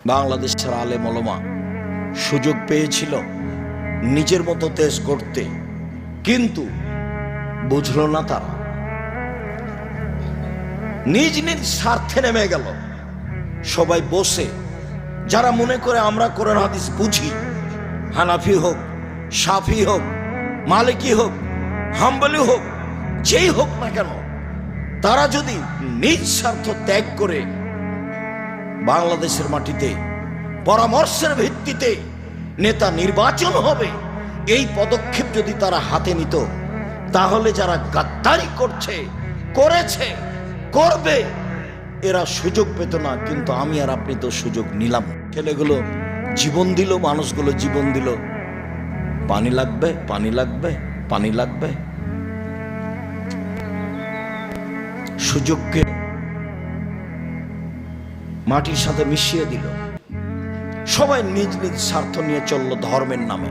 বাংলাদেশের আলেম ওলামা সুযোগ পেয়েছিল নিজের মতো দেশ গড়তে, কিন্তু বুঝলো না তারা, নিজ নিজ স্বার্থে নেমে গেল। সবাই বসে, যারা মনে করে আমরা কোরআন হাদিস বুঝি, হানাফি হোক, শাফি হোক, মালিকি হোক, হাম্বলি হোক, যেই হোক না কেন, তারা যদি নিজ স্বার্থ ত্যাগ করে বাংলাদেশের মাটিতে পরামর্শের ভিত্তিতে নেতা নির্বাচন হবে, এই পদক্ষেপ যদি তারা হাতে নিত, তাহলে যারা গাদ্দারি করছে, করেছে, করবে, এরা সুযোগ পেত না। কিন্তু আমি আর আপনি তো সুযোগ নিলাম। ছেলেগুলো জীবন দিল, মানুষগুলো জীবন দিল। পানি লাগবে, পানি লাগবে, পানি লাগবে। সুযোগকে মাটির সাথে মিশিয়ে দিল। সবাই নিজ নিজ স্বার্থ নিয়ে চলল ধর্মের নামে।